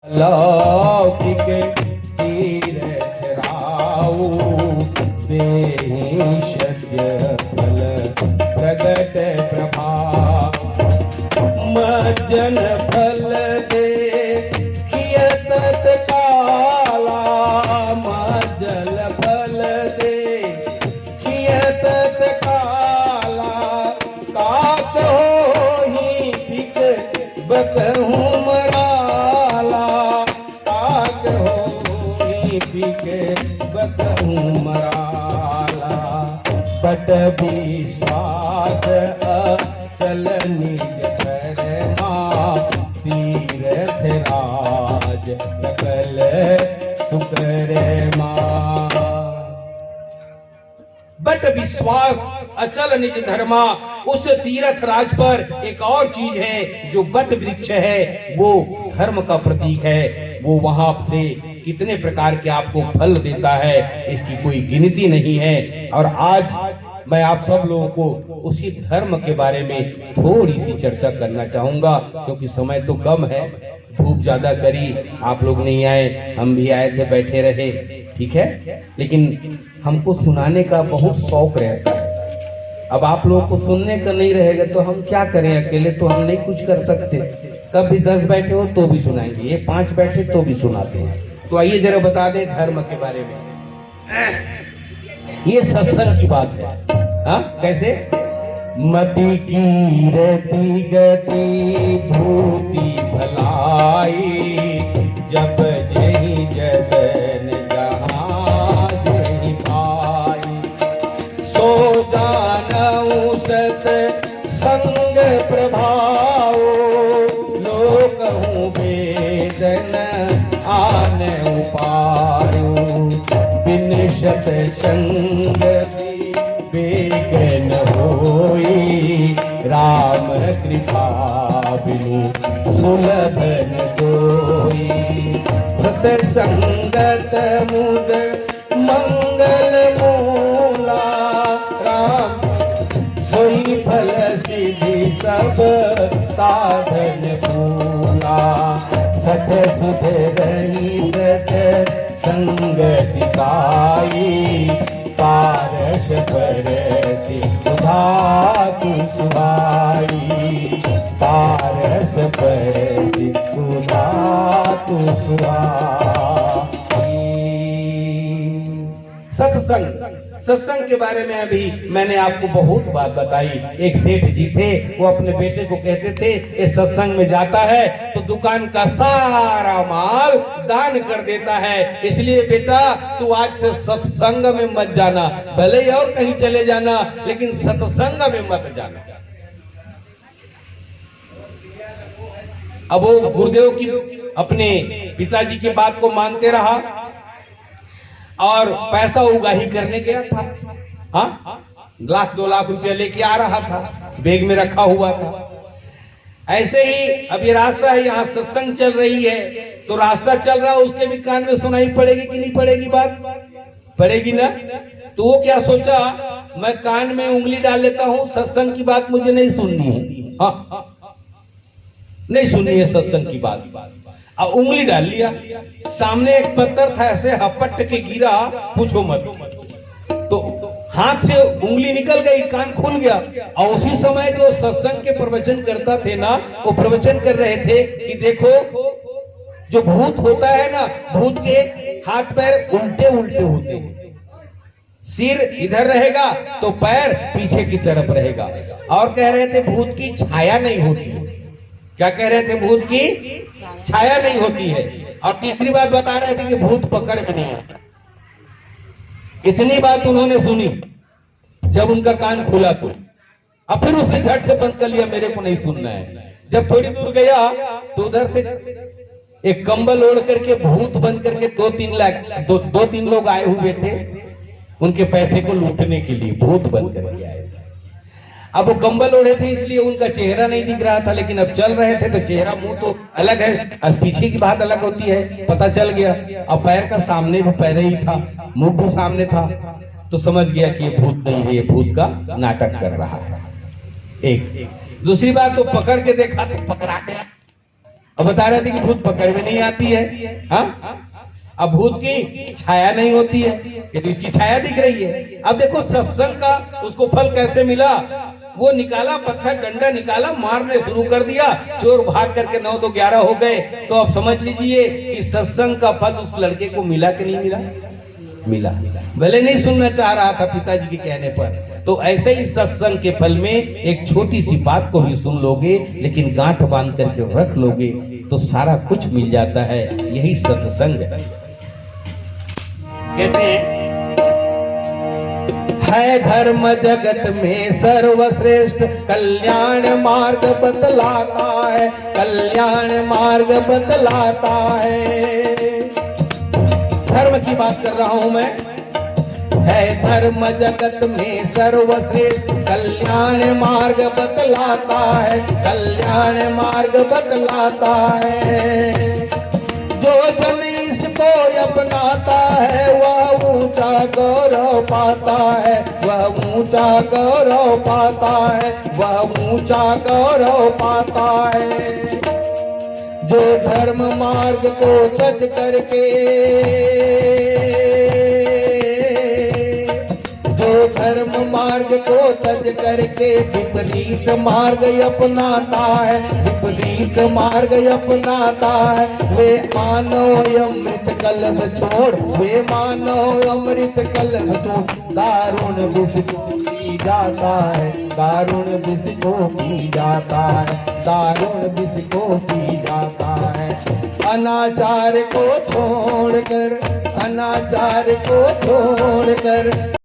लौकिक तीरथ राऊ देशज्ञ फल प्रगट प्रभा मज्जन फल दे तत्काला मज्जल फल दे तत्काला कात होहि बिक बकहूँ मराला कात होहि बिक बकहूँ मराला बट विश्वास अचल निज धर्मा तीरथ राज सकल सुकरमा। बट विश्वास अचल निज धर्मा, उस तीरथ राज पर एक और चीज है जो बट वृक्ष है, वो धर्म का प्रतीक है। वो वहां से कितने प्रकार के आपको फल देता है इसकी कोई गिनती नहीं है। और आज मैं आप सब लोगों को उसी धर्म के बारे में थोड़ी सी चर्चा करना चाहूंगा, क्योंकि समय तो कम है, धूप ज्यादा करी, आप लोग नहीं आए, हम भी आए थे, बैठे रहे, ठीक है, लेकिन हमको सुनाने का बहुत शौक रहता है। अब आप लोगों को सुनने का नहीं रहेगा तो हम क्या करें, अकेले तो हम नहीं कुछ कर सकते। कभी 10 बैठे हो तो भी सुनाएंगे, ये 5 बैठे तो भी सुनाते हैं। तो आइए जरा बता दें धर्म के बारे में। ये सत्संग की बात है। हाँ, कैसे? मति कीरति गति भूति भलाई, जब जही जतन जहाँ जही भाई, सो जानऊ सत संग प्रभाव, लोकहूँ वेदन आन उपायो, बिन शत संग बेग न होई, राम कृपा बिनु सुलभ न कोई, सतसंगत मुद मंगल मूला, राम सोई फल सिद्धि सब साधन पूरा, सत सुध रही सत संगति पाई, पारस परति सुधातु सुभाई, पारस परति सुधातु सुभाई। सत्संग, सत्संग के बारे में अभी मैंने आपको बहुत बात बताई। एक सेठ जी थे, वो अपने बेटे को कहते थे ये सत्संग में जाता है तो दुकान का सारा माल दान कर देता है, इसलिए बेटा तू आज से सत्संग में मत जाना, भले ही और कहीं चले जाना लेकिन सत्संग में मत जाना। अब वो गुरुदेव की अपने पिताजी की बात को मानते रहा और पैसा उगाही करने गया था। हाँ, 1-2 लाख रुपया लेके आ रहा था, बैग में रखा हुआ था। ऐसे ही अब ये रास्ता है, यहाँ सत्संग चल रही है, तो रास्ता चल रहा है, उसके भी कान में सुनाई पड़ेगी कि नहीं पड़ेगी? बात पड़ेगी ना। तो वो क्या सोचा, मैं कान में उंगली डाल लेता हूँ, सत्संग की बात मुझे नहीं सुननी है। हाँ, नहीं सुननी है सत्संग की बात। अब उंगली डाल लिया, सामने एक पत्थर था, ऐसे हपट के गिरा, पूछो मत, तो हाथ से उंगली निकल गई, कान खुल गया। और उसी समय जो सत्संग के प्रवचन करता थे ना, वो प्रवचन कर रहे थे कि देखो जो भूत होता है ना, भूत के हाथ पैर उल्टे उल्टे होते हैं, सिर इधर रहेगा तो पैर पीछे की तरफ रहेगा। और कह रहे थे भूत की छाया नहीं होती। क्या कह रहे थे? भूत की छाया नहीं होती है। और तीसरी बात बता रहे थे कि भूत पकड़ में नहीं आता। इतनी बात उन्होंने सुनी जब उनका कान खुला तो, अब फिर उसने झट से बंद कर लिया, मेरे को नहीं सुनना है। जब थोड़ी दूर गया तो उधर से एक कंबल ओढ़ करके भूत बन करके 2-3 लोग आए हुए थे, उनके पैसे को लूटने के लिए भूत बन करके आए थे। अब वो कंबल ओढ़े थे इसलिए उनका चेहरा नहीं दिख रहा था, लेकिन अब चल रहे थे तो चेहरा मुंह तो अलग है, अब पीछे की बात अलग होती है, पता चल गया। अब पैर का सामने भी पैर ही था, मुंह भी सामने था, तो समझ गया कि ये भूत नहीं है, ये भूत का नाटक कर रहा है। एक दूसरी बात तो पकड़ के देखा तो पकड़ा गया, अब बता रहे थे कि भूत पकड़ में नहीं आती है। हाँ, अब भूत की छाया नहीं होती है, ये तो इसकी छाया दिख रही है। अब देखो सत्संग का उसको फल कैसे मिला। वो निकाला पत्थर डंडा निकाला, मारने शुरू कर दिया, चोर भाग करके 9 तो 11 हो गए। तो अब समझ लीजिए कि सत्संग का फल उस लड़के को मिला कि नहीं मिला? मिला। भले नहीं सुनना चाह रहा था पिताजी के कहने पर। तो ऐसे ही सत्संग के फल में एक छोटी सी बात को भी सुन लोगे, लेकिन गांठ बांध करके रख लोगे तो सारा कुछ मिल जाता है। यही सत्संग कहते है। धर्म जगत में सर्वश्रेष्ठ, कल्याण मार्ग बतलाता है, कल्याण मार्ग बतलाता है। धर्म की बात कर रहा हूं मैं। है धर्म जगत में सर्वश्रेष्ठ, कल्याण मार्ग बतलाता है, कल्याण मार्ग बतलाता है। जो जन इसको अपनाता है वह ऊंचा गौरव पाता है, वह ऊंचा गौरव पाता है, वह ऊंचा गौरव पाता है। जो धर्म मार्ग को तज करके, जो धर्म मार्ग को तज करके विपरीत मार्ग अपनाता है, विपरीत मार्ग अपनाता है। वे मानो अमृत कलश छोड़, वे मानो अमृत कलश छोड़, दारुण विष को पी जाता है, दारुण विष को पी जाता है, दारुण विष को पी जाता है। अनाचार को छोड़कर, अनाचार को छोड़कर